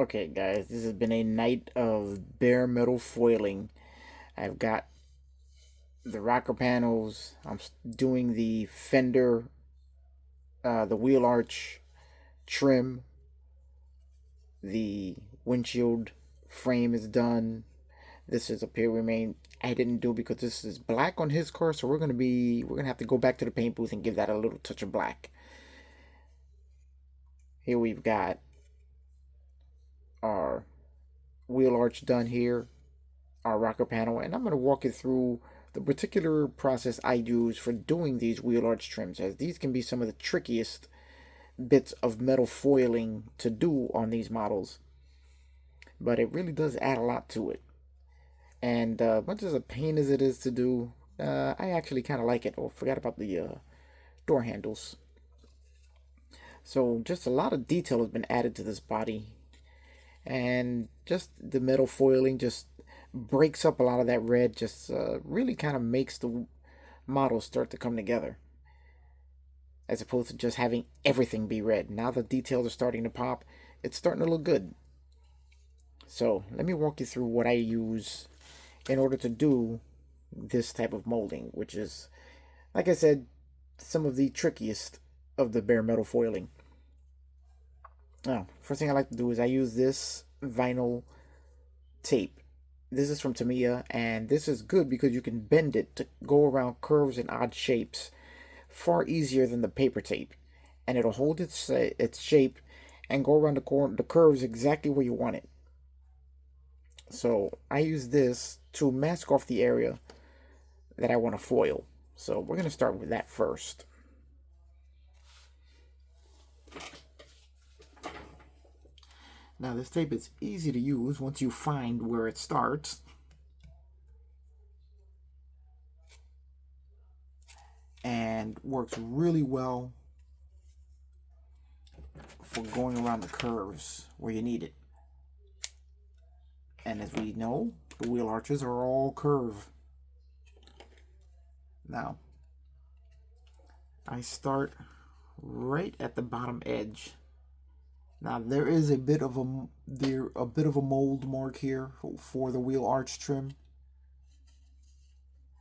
Okay, guys, this has been a night of bare metal foiling. I've got the rocker panels. I'm doing the fender, the wheel arch trim. The windshield frame is done. This is a pure remain. I didn't do because this is black on his car, so we're gonna have to go back to the paint booth and give that a little touch of black. Here we've got our wheel arch done here, our rocker panel, and I'm going to walk you through the particular process I use for doing these wheel arch trims, as these can be some of the trickiest bits of metal foiling to do on these models, but it really does add a lot to it. And much as a pain as it is to do, I actually kind of like it. Oh, forgot about the door handles. So just a lot of detail has been added to this body, and just the metal foiling just breaks up a lot of that red, just really kind of makes the models start to come together, as opposed to just having everything be red. Now the details are starting to pop. It's starting to look good. So let me walk you through what I use in order to do this type of molding, which is, like I said, some of the trickiest of the bare metal foiling. Now, first thing I like to do is I use this vinyl tape. This is from Tamiya, and this is good because you can bend it to go around curves and odd shapes far easier than the paper tape, and it'll hold its shape and go around the curves exactly where you want it. So I use this to mask off the area that I want to foil. So we're going to start with that first. Now this tape is easy to use once you find where it starts. And works really well for going around the curves where you need it. And as we know, the wheel arches are all curve. Now, I start right at the bottom edge. Now there is a bit of a mold mark here for the wheel arch trim.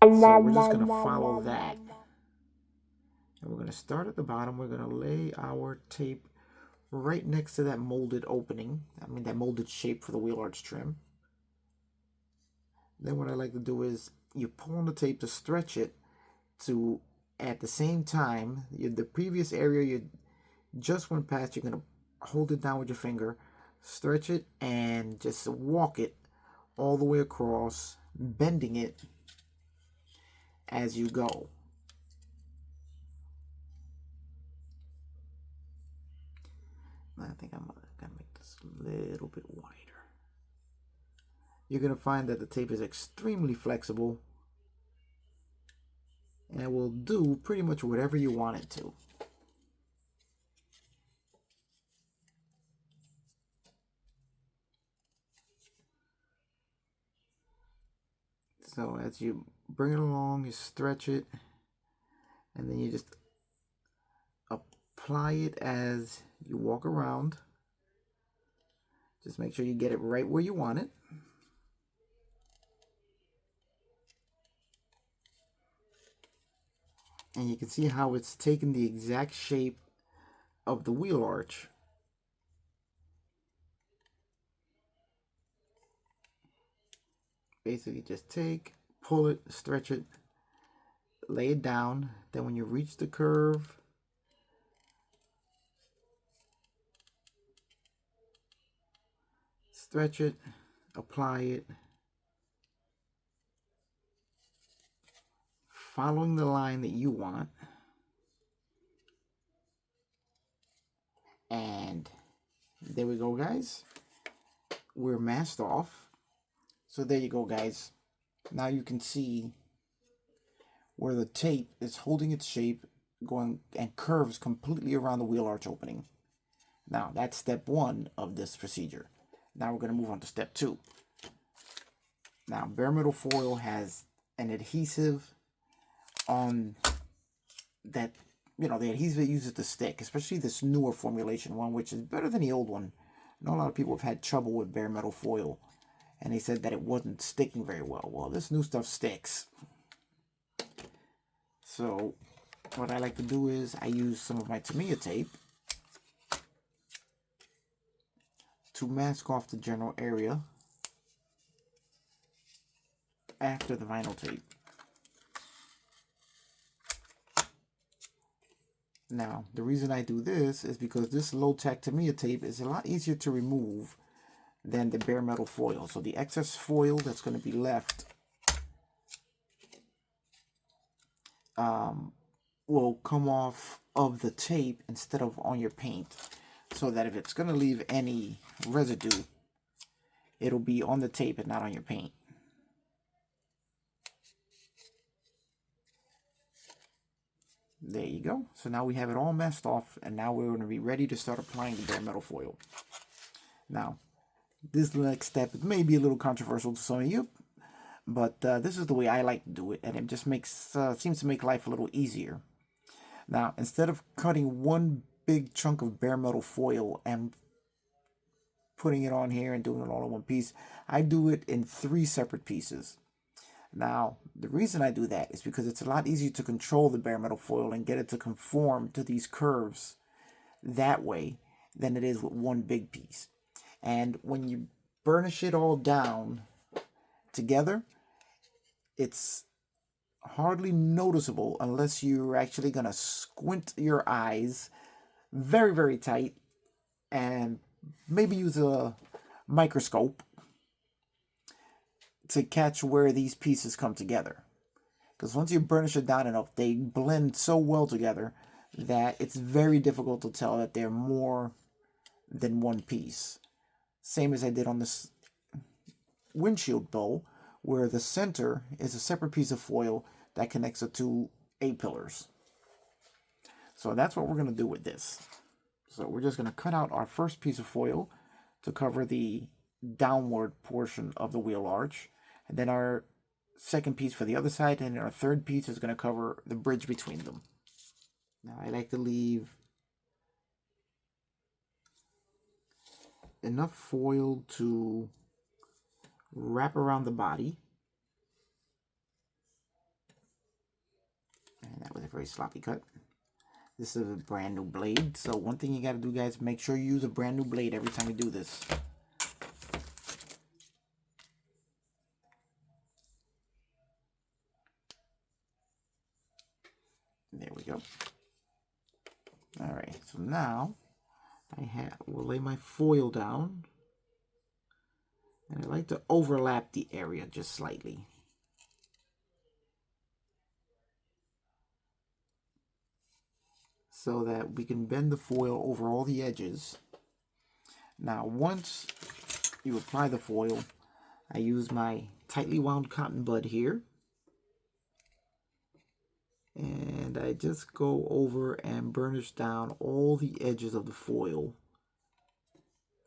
So we're just gonna follow that. And we're gonna start at the bottom. We're gonna lay our tape right next to that molded opening. I mean that molded shape for the wheel arch trim. Then what I like to do is you pull on the tape to stretch it to, at the same time, the previous area you just went past, you're going to hold it down with your finger, stretch it, and just walk it all the way across, bending it as you go. I think I'm going to make this a little bit wider. You're going to find that the tape is extremely flexible and will do pretty much whatever you want it to. So as you bring it along, you stretch it, and then you just apply it as you walk around. Just make sure you get it right where you want it. And you can see how it's taken the exact shape of the wheel arch. Basically just take, pull it, stretch it, lay it down. Then when you reach the curve, stretch it, apply it, following the line that you want. And there we go, guys. We're masked off. So there you go, guys. Now you can see where the tape is holding its shape, going and curves completely around the wheel arch opening. Now that's step one of this procedure. Now we're going to move on to step two. Now bare metal foil has an adhesive on that, the adhesive it uses to stick, especially this newer formulation one, which is better than the old one. I know a lot of people have had trouble with bare metal foil, and they said that it wasn't sticking very well. Well, this new stuff sticks. So what I like to do is I use some of my Tamiya tape to mask off the general area after the vinyl tape. Now, the reason I do this is because this low-tech Tamiya tape is a lot easier to remove than the bare metal foil. So the excess foil that's going to be left will come off of the tape instead of on your paint, so that if it's going to leave any residue, it'll be on the tape and not on your paint. There you go. So now we have it all messed off, and now we're going to be ready to start applying the bare metal foil. Now, this next step may be a little controversial to some of you, but this is the way I like to do it, and it just seems to make life a little easier. Now, instead of cutting one big chunk of bare metal foil and putting it on here and doing it all in one piece, I do it in 3 separate pieces. Now, the reason I do that is because it's a lot easier to control the bare metal foil and get it to conform to these curves that way than it is with one big piece. And when you burnish it all down together, it's hardly noticeable unless you're actually going to squint your eyes very, very tight and maybe use a microscope to catch where these pieces come together. Because once you burnish it down enough, they blend so well together that it's very difficult to tell that they're more than one piece. Same as I did on this windshield bowl, where the center is a separate piece of foil that connects the 2 A-pillars. So that's what we're going to do with this. So we're just going to cut out our first piece of foil to cover the downward portion of the wheel arch, and then our second piece for the other side, and our third piece is going to cover the bridge between them. Now I like to leave enough foil to wrap around the body. And that was a very sloppy cut. This is a brand new blade, so one thing you got to do, guys, make sure you use a brand new blade every time you do this. There we go. Alright, so now we'll lay my foil down, and I like to overlap the area just slightly. So that we can bend the foil over all the edges. Now, once you apply the foil, I use my tightly wound cotton bud here, and I just go over and burnish down all the edges of the foil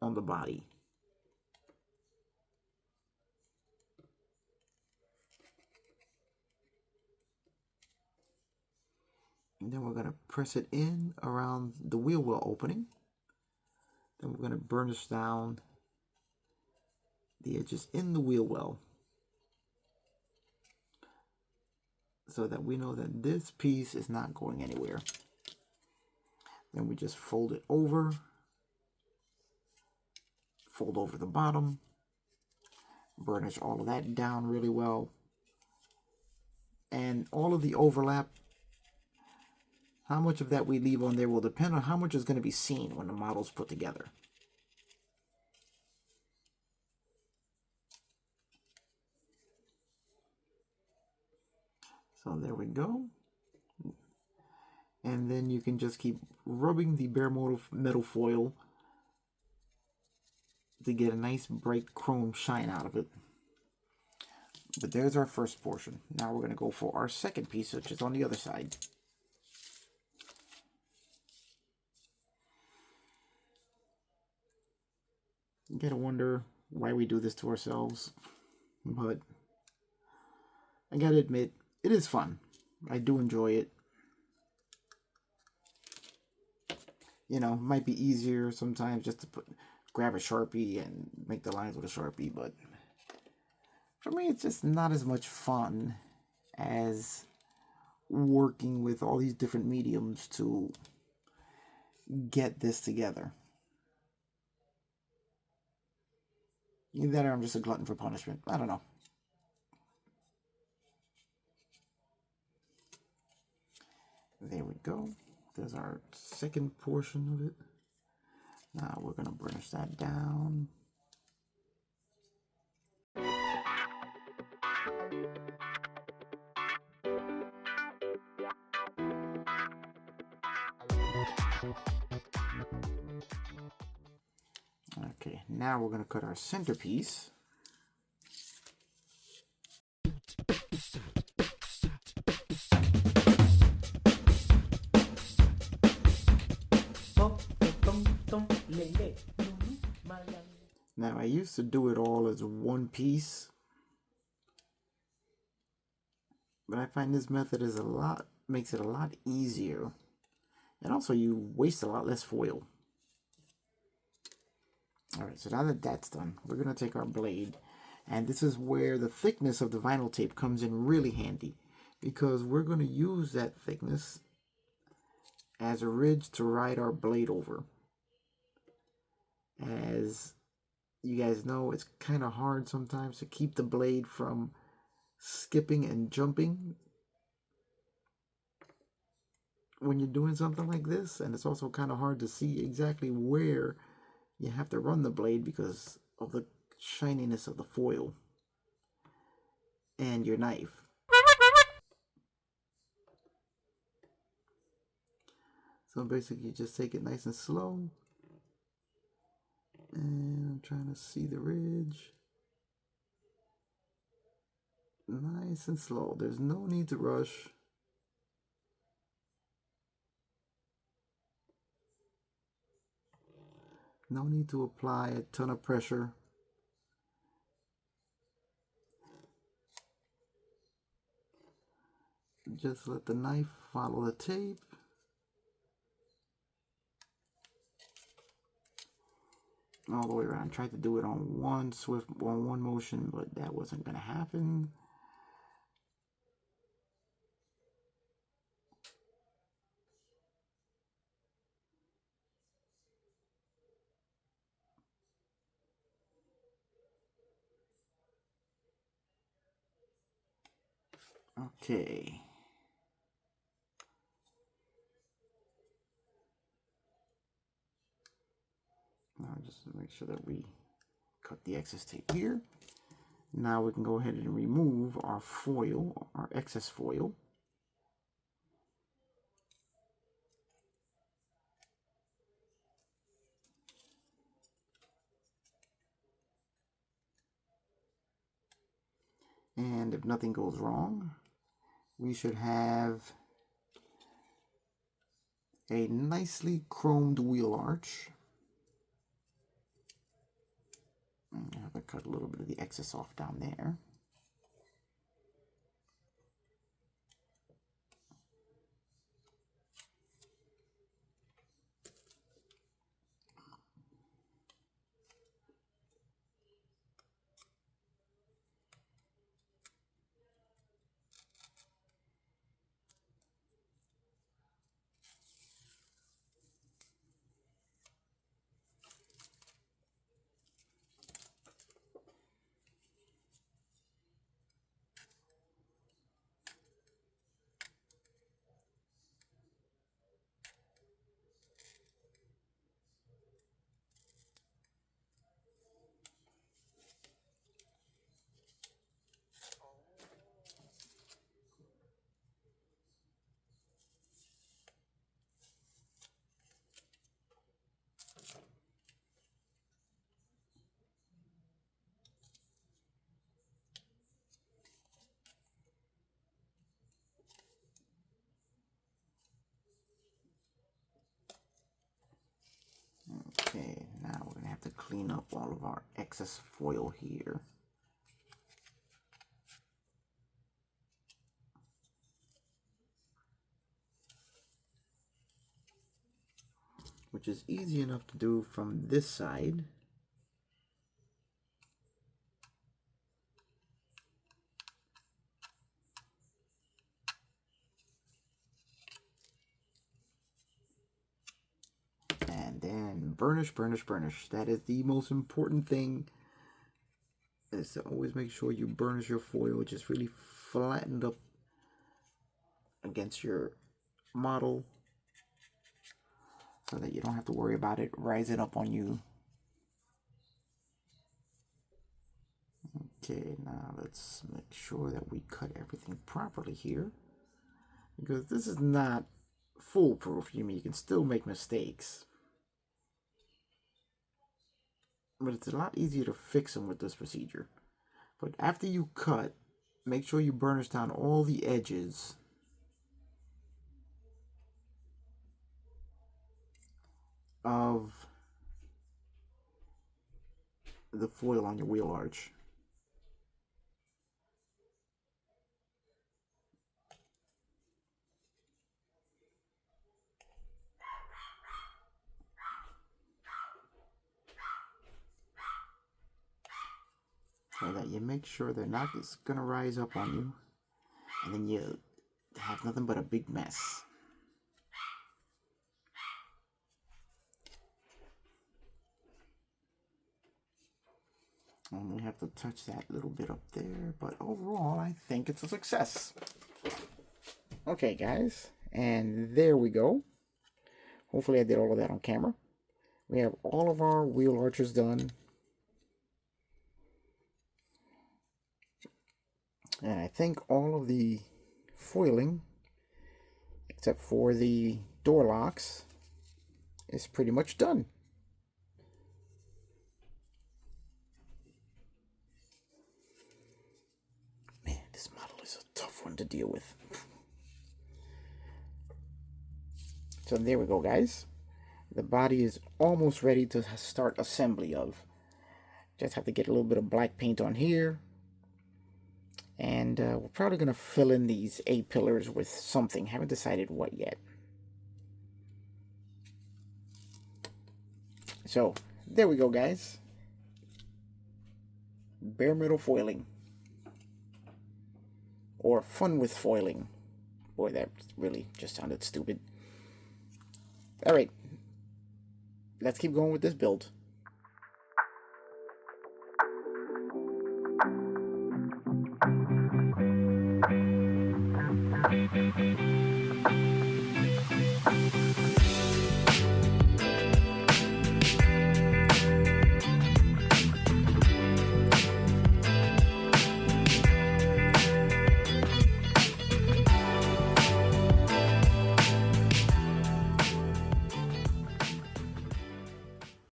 on the body. And then we're going to press it in around the wheel well opening. Then we're going to burnish down the edges in the wheel well, so that we know that this piece is not going anywhere. Then we just fold it over, fold over the bottom, burnish all of that down really well. And all of the overlap, how much of that we leave on there will depend on how much is going to be seen when the model's put together. So there we go. And then you can just keep rubbing the bare metal foil to get a nice bright chrome shine out of it. But there's our first portion. Now we're going to go for our second piece, which is on the other side. You gotta wonder why we do this to ourselves, but I gotta admit, it is fun. I do enjoy it. You know, it might be easier sometimes just to grab a Sharpie and make the lines with a Sharpie, but for me it's just not as much fun as working with all these different mediums to get this together. Either that or I'm just a glutton for punishment. I don't know. There we go. There's our second portion of it. Now we're going to burnish that down. Okay, now we're going to cut our centerpiece. Now I used to do it all as one piece, but I find this method is makes it a lot easier, and also you waste a lot less foil. Alright, so now that that's done, we're going to take our blade, and this is where the thickness of the vinyl tape comes in really handy, because we're going to use that thickness as a ridge to ride our blade over. As you guys know, it's kind of hard sometimes to keep the blade from skipping and jumping when you're doing something like this, and it's also kind of hard to see exactly where you have to run the blade because of the shininess of the foil and your knife. So basically you just take it nice and slow, and I'm trying to see the ridge. Nice and slow. There's no need to rush. No need to apply a ton of pressure. Just let the knife follow the tape. All the way around. I tried to do it on one motion, but that wasn't going to happen. Okay. Now just make sure that we cut the excess tape here. Now we can go ahead and remove our foil, our excess foil. And if nothing goes wrong, we should have a nicely chromed wheel arch. I have to cut a little bit of the excess off down there. Okay, now we're going to have to clean up all of our excess foil here. Which is easy enough to do from this side. burnish, burnish, burnish. That is the most important thing, is to always make sure you burnish your foil. Just really flattened up against your model so that you don't have to worry about it rising up on you. Okay, now let's make sure that we cut everything properly here, because this is not foolproof. You can still make mistakes, but it's a lot easier to fix them with this procedure. But after you cut, make sure you burnish down all the edges of the foil on your wheel arch. So that you make sure they're not just gonna rise up on you, and then you have nothing but a big mess. Only have to touch that little bit up there, but overall I think it's a success. Okay guys, and there we go. Hopefully I did all of that on camera. We have all of our wheel arches done. And I think all of the foiling, except for the door locks, is pretty much done. Man, this model is a tough one to deal with. So there we go, guys. The body is almost ready to start assembly of. Just have to get a little bit of black paint on here. And we're probably going to fill in these A-pillars with something. Haven't decided what yet. So, there we go, guys. Bare metal foiling. Or fun with foiling. Boy, that really just sounded stupid. Alright. Let's keep going with this build.